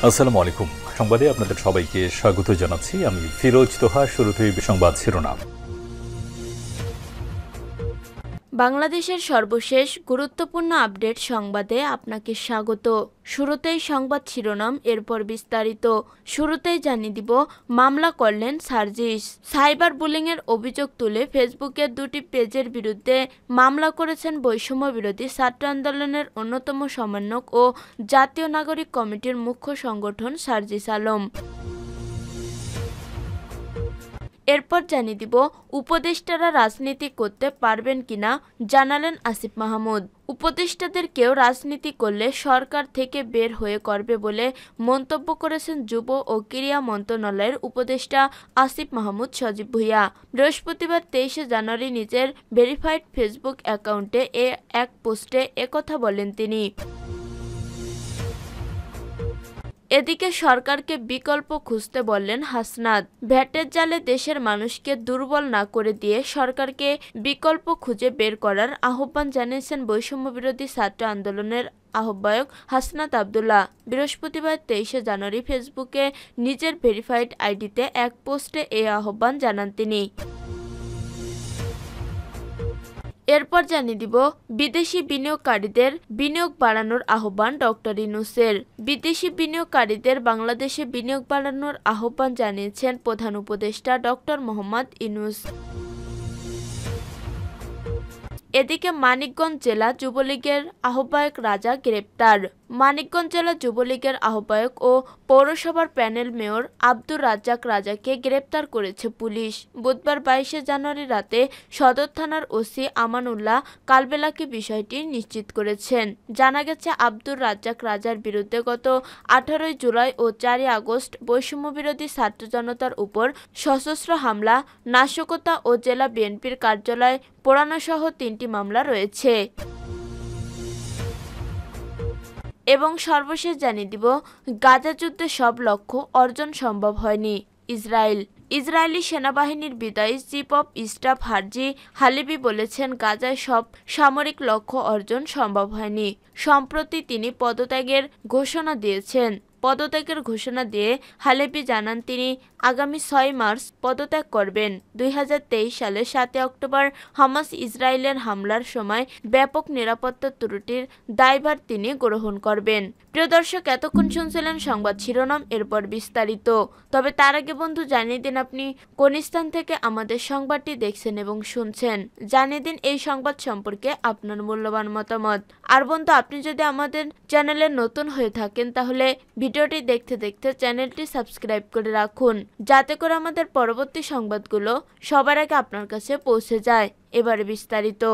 আসসালামু আলাইকুম। সংবাদে আপনাদের সবাইকে স্বাগত জানাচ্ছি। আমি ফিরোজ তোহা। শুরুতেই সংবাদ শিরোনাম। বাংলাদেশের সর্বশেষ গুরুত্বপূর্ণ আপডেট সংবাদে আপনাকে স্বাগত। শুরুতেই সংবাদ শিরোনাম, এরপর বিস্তারিত। শুরুতেই জানিয়ে দিব, মামলা করলেন সার্জিস। সাইবার বুলিংয়ের অভিযোগ তুলে ফেসবুকের দুটি পেজের বিরুদ্ধে মামলা করেছেন বৈষম্য বিরোধী ছাত্র আন্দোলনের অন্যতম সমন্বয়ক ও জাতীয় নাগরিক কমিটির মুখ্য সংগঠন সার্জিস আলম। এরপর জানিয়ে দিব, উপদেষ্টারা রাজনীতি করতে পারবেন কিনা জানালেন আসিফ মাহমুদ। উপদেষ্টাদের কেউ রাজনীতি করলে সরকার থেকে বের হয়ে করবে বলে মন্তব্য করেছেন যুব ও ক্রীড়া মন্ত্রণালয়ের উপদেষ্টা আসিফ মাহমুদ সজীব ভুঁইয়া। বৃহস্পতিবার 23 জানুয়ারি নিজের ভেরিফাইড ফেসবুক অ্যাকাউন্টে এক পোস্টে একথা বলেন তিনি। এদিকে সরকারকে বিকল্প খুঁজতে বললেন হাসনাত। ভ্যাটের জালে দেশের মানুষকে দুর্বল না করে দিয়ে সরকারকে বিকল্প খুঁজে বের করার আহ্বান জানিয়েছেন বৈষম্য বিরোধী ছাত্র আন্দোলনের আহ্বায়ক হাসনাত আব্দুল্লাহ। বৃহস্পতিবার 23 জানুয়ারি ফেসবুকে নিজের ভেরিফাইড আইডিতে এক পোস্টে এই আহ্বান জানান তিনি। এরপর জানিয়ে দিব, বিদেশি বিনিয়োগকারীদের বিনিয়োগ বাড়ানোর আহ্বান ডক্টর ইউনূসের। বিদেশি বিনিয়োগকারীদের বাংলাদেশে বিনিয়োগ বাড়ানোর আহ্বান জানিয়েছেন প্রধান উপদেষ্টা ডক্টর মোহাম্মদ ইউনূস। এদিকে মানিকগঞ্জ জেলা যুবলীগের আহ্বায়ক রাজা গ্রেপ্তার। মানিকগঞ্জ জেলা যুবলীগের আহ্বায়ক ও পৌরসভার প্যানেল মেয়র আব্দুর রাজ্জাক রাজাকে গ্রেপ্তার করেছে পুলিশ। বুধবার 22 জানুয়ারি রাতে সদর থানার ওসি আমানুল্লাহ কালবেলাকে বিষয়টি নিশ্চিত করেছেন। জানা গেছে, আব্দুর রাজ্জাক রাজার বিরুদ্ধে গত 18 জুলাই ও 4 আগস্ট বৈষম্যবিরোধী ছাত্র জনতার উপর সশস্ত্র হামলা, নাশকতা ও জেলা বিএনপির কার্যালয় পোড়ানোসহ 3টি মামলা রয়েছে। এবং সর্বশেষ জানিয়ে দিব, গাজা যুদ্ধে সব লক্ষ্য অর্জন সম্ভব হয়নি। ইসরায়েলি সেনাবাহিনীর বিদায়ী চিফ অব স্টাফ হার্জি হালেবি বলেছেন, গাজায় সব সামরিক লক্ষ্য অর্জন সম্ভব হয়নি। সম্প্রতি তিনি পদত্যাগের ঘোষণা দিয়ে হালেবি জানান, তিনি আগামী 6 মার্চ পদত্যাগ করবেন। 2023 সালের 7 অক্টোবর হামাস ইসরায়েলের হামলার সময় ব্যাপক নিরাপত্তা ত্রুটির দায়ভার তিনি গ্রহণ করবেন। প্রিয় দর্শক, এতক্ষণ শুনছিলেন সংবাদ শিরোনাম, এরপর বিস্তারিত। তবে তার আগে বন্ধু, জানিয়ে দিন আপনি কোন স্থান থেকে আমাদের সংবাদটি দেখছেন এবং শুনছেন। জানিয়ে দিন এই সংবাদ সম্পর্কে আপনার মূল্যবান মতামত। আর বন্ধু, আপনি যদি আমাদের চ্যানেলে নতুন হয়ে থাকেন তাহলে ভিডিওটি দেখতে দেখতে চ্যানেলটি সাবস্ক্রাইব করে রাখুন, যাতে করে আমাদের পরবর্তী সংবাদগুলো সবার আগে আপনার কাছে পৌঁছে যায়। এবারে বিস্তারিত।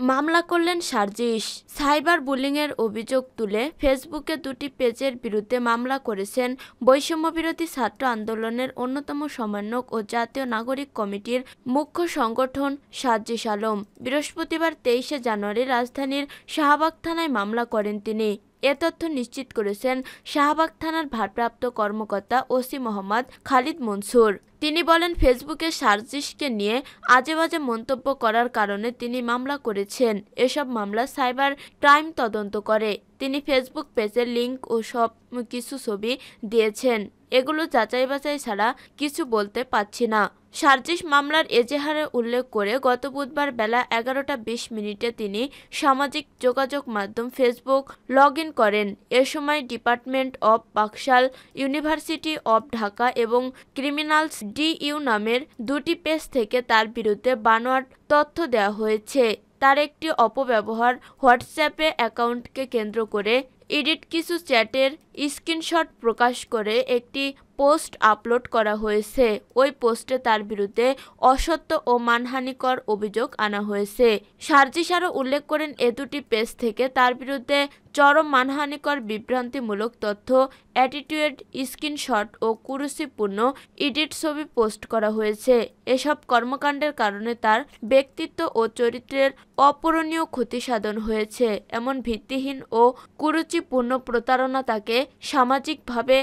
মামলা করলেন সার্জিস। সাইবার বুলিংয়ের অভিযোগ তুলে ফেসবুকে দুটি পেজের বিরুদ্ধে মামলা করেছেন বৈষম্য বিরোধী ছাত্র আন্দোলনের অন্যতম সমন্বয়ক ও জাতীয় নাগরিক কমিটির মুখ্য সংগঠন সার্জিস আলম। বৃহস্পতিবার 23 জানুয়ারি রাজধানীর শাহবাগ থানায় মামলা করেন তিনি। এ তথ্য নিশ্চিত করেছেন শাহবাগ থানার ভারপ্রাপ্ত কর্মকর্তা ওসি মোহাম্মদ খালিদ মনসুর। তিনি বলেন, ফেসবুকে সার্জিসকে নিয়ে আজেবাজে মন্তব্য করার কারণে তিনি মামলা করেছেন। এসব মামলা সাইবার ক্রাইম তদন্ত করে। তিনি ফেসবুক পেজের লিংক ও সব কিছু ছবি দিয়েছেন। এগুলো যাচাই বাছাই ছাড়া কিছু বলতে পারছি না। সার্জিস মামলার এজাহারে উল্লেখ করে গত বুধবার বেলা 11টা 20 তিনি সামাজিক যোগাযোগ মাধ্যম ফেসবুক লগ ইন করেন। এ সময় department of Baksal, university of Dhaka এবং ক্রিমিনালস DU নামের দুটি পেজ থেকে তার বিরুদ্ধে বানোয়াট তথ্য দেওয়া হয়েছে। তার একটি অপব্যবহার হোয়াটসঅ্যাপে অ্যাকাউন্টকে কেন্দ্র করে এডিট কিছু চ্যাটের স্ক্রিনশট প্রকাশ করে একটি পোস্ট আপলোড করা হয়েছে। ওই পোস্টে তার বিরুদ্ধে অসত্য ও মানহানিকর অভিযোগ আনা হয়েছে। সার্জিস আরও উল্লেখ করেন, এ দুটি পেজ থেকে তার বিরুদ্ধে চরম মানহানিকর বিভ্রান্তিমূলক তথ্য, অ্যাটিটিউড স্ক্রিনশট ও কুরুচিপূর্ণ এডিট ছবি পোস্ট করা হয়েছে। এসব কর্মকাণ্ডের কারণে তার ব্যক্তিত্ব ও চরিত্রের অপূরণীয় ক্ষতি সাধন হয়েছে। এমন ভিত্তিহীন ও কুরুচিপূর্ণ প্রতারণা তাকে সামাজিকভাবে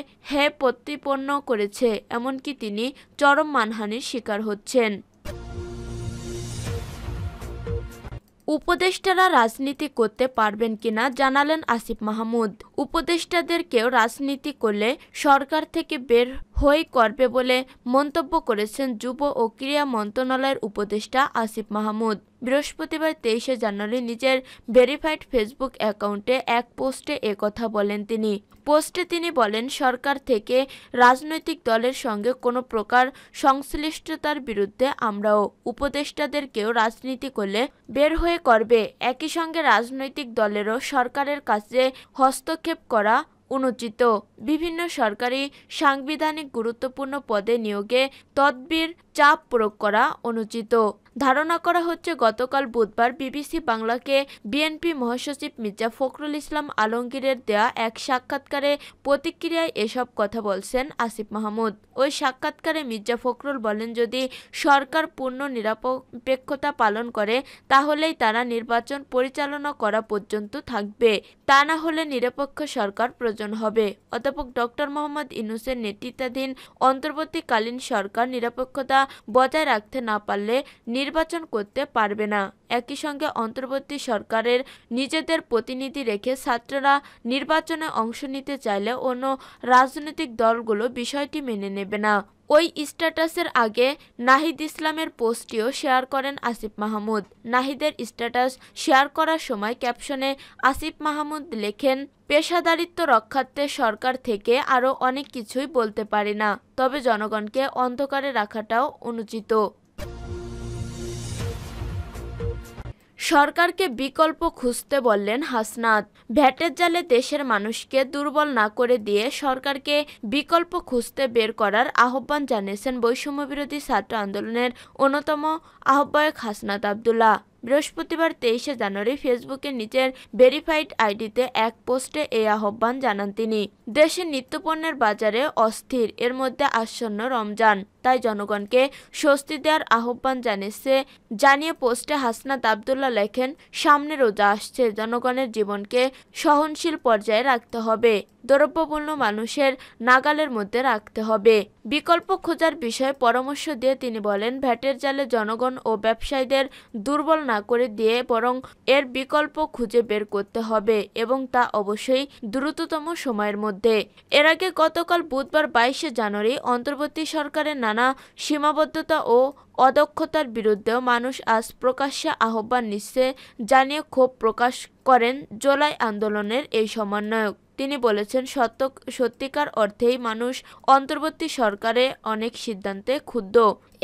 প্রতিপন্ন করেছে। এমনকি তিনি চরম মানহানির শিকার হচ্ছেন। উপদেষ্টারা রাজনীতি করতে পারবেন কিনা জানালেন আসিফ মাহমুদ। উপদেষ্টাদেরকেও রাজনীতি করলে সরকার থেকে বের হয়ে করবে বলে মন্তব্য করেছেন যুব ও ক্রীড়া মন্ত্রণালয়ের উপদেষ্টা আসিফ মাহমুদ। বৃহস্পতিবার 23শে জানুয়ারি নিজের ভেরিফাইড ফেসবুক অ্যাকাউন্টে এক পোস্টে একথা বলেন তিনি। পোস্টে তিনি বলেন, সরকার থেকে রাজনৈতিক দলের সঙ্গে কোনো প্রকার সংশ্লিষ্টতার বিরুদ্ধে আমরাও উপদেষ্টাদেরকেও রাজনীতি করলে বের হয়ে করবে। একই সঙ্গে রাজনৈতিক দলেরও সরকারের কাছে হস্তক্ষেপ করা অনুচিত। বিভিন্ন সরকারি সাংবিধানিক গুরুত্বপূর্ণ পদে নিয়োগে তদবির চাপ প্রয়োগ করা অনুচিত। ধারণা করা হচ্ছে গতকাল বুধবার বিবিসি বাংলাকে বিএনপি মহাসচিব মির্জা ফখরুল ইসলাম আলমগীরের দেয়া এক সাক্ষাৎকারে প্রতিক্রিয়ায় এসব কথা বলছেন আসিফ মাহমুদ। ওই সাক্ষাৎকারে মির্জা ফখরুল বলেন, যদি সরকার পূর্ণ নিরপেক্ষতা পালন করে তাহলেই তারা নির্বাচন পরিচালনা করা পর্যন্ত থাকবে, তা না হলে নিরপেক্ষ সরকার প্রয়োজন হবে। অধ্যাপক ডক্টর মোহাম্মদ ইউনূসের নেতৃত্বাধীন অন্তর্বর্তীকালীন সরকার নিরপেক্ষতা বজায় রাখতে না পারলে নির্বাচন করতে পারবে না। একই সঙ্গে অন্তর্বর্তী সরকারের নিজেদের প্রতিনিধি রেখে ছাত্ররা নির্বাচনে অংশ নিতে চাইলে অন্য রাজনৈতিক দলগুলো বিষয়টি মেনে নেবে না। ওই স্ট্যাটাসের আগে নাহিদ ইসলামের পোস্টটিও শেয়ার করেন আসিফ মাহমুদ। নাহিদের স্ট্যাটাস শেয়ার করার সময় ক্যাপশনে আসিফ মাহমুদ লেখেন, পেশাদারিত্ব রক্ষার্থে সরকার থেকে আরও অনেক কিছুই বলতে পারি না, তবে জনগণকে অন্ধকারে রাখাটাও অনুচিত। সরকারকে বিকল্প খুঁজতে বললেন হাসনাত। ভ্যাটের জালে দেশের মানুষকে দুর্বল না করে দিয়ে সরকারকে বিকল্প খুঁজতে বের করার আহ্বান জানিয়েছেন বৈষম্যবিরোধী ছাত্র আন্দোলনের অন্যতম আহ্বায়ক হাসনাত আব্দুল্লাহ। বৃহস্পতিবার 23শে জানুয়ারি ফেসবুকে নিজের ভেরিফাইড আইডিতে এক পোস্টে এই আহ্বান জানান তিনি। দেশে নিত্যপণ্যের বাজারে অস্থির, এর মধ্যে আসন্ন রমজান, তাই জনগণকে স্বস্তি দেওয়ার আহ্বান জানিয়ে পোস্টে হাসনাত আব্দুল্লাহ লেখেন, সামনে রোজা আসছে, জনগণের জীবনকে সহনশীল পর্যায়ে রাখতে হবে, দ্রব্যমূল্য মানুষের নাগালের মধ্যে রাখতে হবে। বিকল্প খোঁজার বিষয়ে পরামর্শ দিয়ে তিনি বলেন, ভ্যাটের জালে জনগণ ও ব্যবসায়ীদের দুর্বল না করে দিয়ে বরং এর বিকল্প খুঁজে বের করতে হবে এবং তা অবশ্যই দ্রুততম সময়ের মধ্যে। এর আগে গতকাল বুধবার 22শে জানুয়ারি অন্তর্বর্তী সরকারের নানা সীমাবদ্ধতা ও অদক্ষতার বিরুদ্ধেও মানুষ আজ প্রকাশ্যে আহ্বান নিচ্ছে জানিয়ে ক্ষোভ প্রকাশ করেন জুলাই আন্দোলনের এই সমন্বয়ক। তিনি বলেছেন, সত্যিকার অর্থেই মানুষ অন্তর্বর্তী সরকারে অনেক সিদ্ধান্তে ক্ষুব্ধ।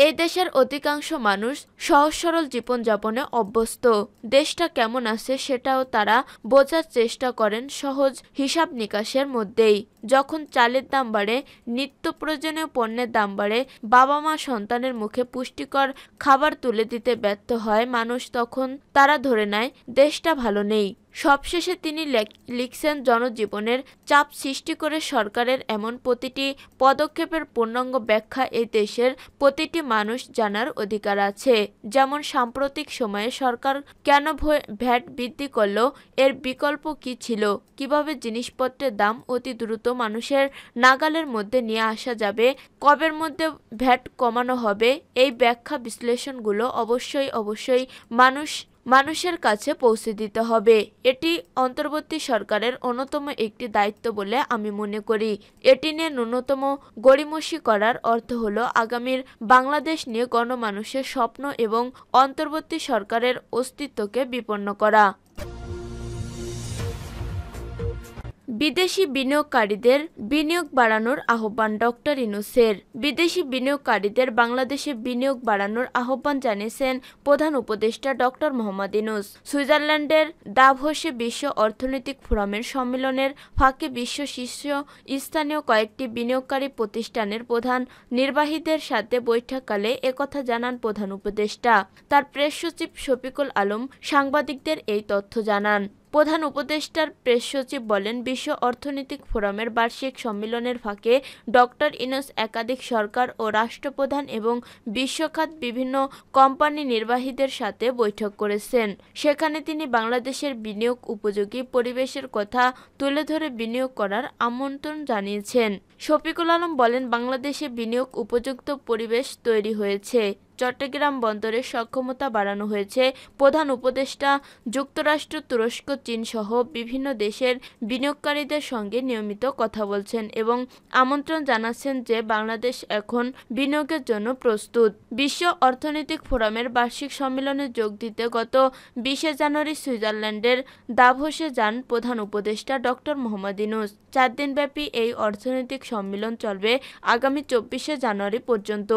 এই দেশের অধিকাংশ মানুষ সহজ সরল জীবনযাপনে অভ্যস্ত। দেশটা কেমন আছে সেটাও তারা বোঝার চেষ্টা করেন সহজ হিসাব নিকাশের মধ্যেই। যখন চালের দাম বাড়ে, নিত্য প্রয়োজনীয় পণ্যের দাম বাড়ে, বাবা মা সন্তানের মুখে পুষ্টিকর খাবার তুলে দিতে ব্যর্থ হয় মানুষ, তখন তারা ধরে নেয় দেশটা ভালো নেই। সবশেষে তিনি লিখছেন, জনজীবনের চাপ সৃষ্টি করে সরকারের এমন প্রতিটি পদক্ষেপের পূর্ণাঙ্গ ব্যাখ্যা এই দেশের প্রতিটি মানুষ জানার অধিকার আছে। যেমন সাম্প্রতিক সময়ে সরকার কেন ভ্যাট বৃদ্ধি করল, এর বিকল্প কি ছিল, কিভাবে জিনিসপত্রের দাম অতি দ্রুত মানুষের নাগালের মধ্যে নিয়ে আসা যাবে, কবের মধ্যে ভ্যাট কমানো হবে, এই ব্যাখ্যা বিশ্লেষণগুলো অবশ্যই মানুষের কাছে পৌঁছে দিতে হবে। এটি অন্তর্বর্তী সরকারের অন্যতম একটি দায়িত্ব বলে আমি মনে করি। এটি নিয়ে ন্যূনতম গড়িমসি করার অর্থ হলো আগামীর বাংলাদেশ নিয়ে গণমানুষের স্বপ্ন এবং অন্তর্বর্তী সরকারের অস্তিত্বকে বিপন্ন করা। বিদেশি বিনিয়োগকারীদের বিনিয়োগ বাড়ানোর আহ্বান ডক্টর ইউনূসের। বিদেশি বিনিয়োগকারীদের বাংলাদেশে বিনিয়োগ বাড়ানোর আহ্বান জানিয়েছেন প্রধান উপদেষ্টা ডক্টর মোহাম্মদ ইউনূস। সুইজারল্যান্ডের দাভোসে বিশ্ব অর্থনৈতিক ফোরামের সম্মেলনের ফাঁকে বিশ্ব শীর্ষস্থানীয় কয়েকটি বিনিয়োগকারী প্রতিষ্ঠানের প্রধান নির্বাহীদের সাথে বৈঠককালে একথা জানান প্রধান উপদেষ্টা। তার প্রেস সচিব শফিকুল আলম সাংবাদিকদের এই তথ্য জানান। প্রধান উপদেষ্টার প্রেস সচিব বলেন, বিশ্ব অর্থনৈতিক ফোরামের বার্ষিক সম্মেলনের ফাঁকে ডক্টর ইউনূস একাধিক সরকার ও রাষ্ট্রপ্রধান এবং বিশ্বখাত বিভিন্ন কোম্পানি নির্বাহীদের সাথে বৈঠক করেছেন। সেখানে তিনি বাংলাদেশের বিনিয়োগ উপযোগী পরিবেশের কথা তুলে ধরে বিনিয়োগ করার আমন্ত্রণ জানিয়েছেন। শফিকুল আলম বলেন, বাংলাদেশে বিনিয়োগ উপযুক্ত পরিবেশ তৈরি হয়েছে, চট্টগ্রাম বন্দরের সক্ষমতা বাড়ানো হয়েছে। প্রধান উপদেষ্টা যুক্তরাষ্ট্র, তুরস্ক, চীন সহ বিভিন্ন দেশের বিনিয়োগকারীদের সঙ্গে নিয়মিত কথা বলছেন এবং আমন্ত্রণ জানাচ্ছেন যে বাংলাদেশ এখন বিনিয়োগের জন্য প্রস্তুত। বিশ্ব অর্থনৈতিক ফোরামের বার্ষিক সম্মেলনে যোগ দিতে গত 20 জানুয়ারি সুইজারল্যান্ডের দাভোসে যান প্রধান উপদেষ্টা ডক্টর মোহাম্মদ ইউনূস। 4 দিনব্যাপী এই অর্থনৈতিক সম্মেলন চলবে আগামী 24 জানুয়ারি পর্যন্ত।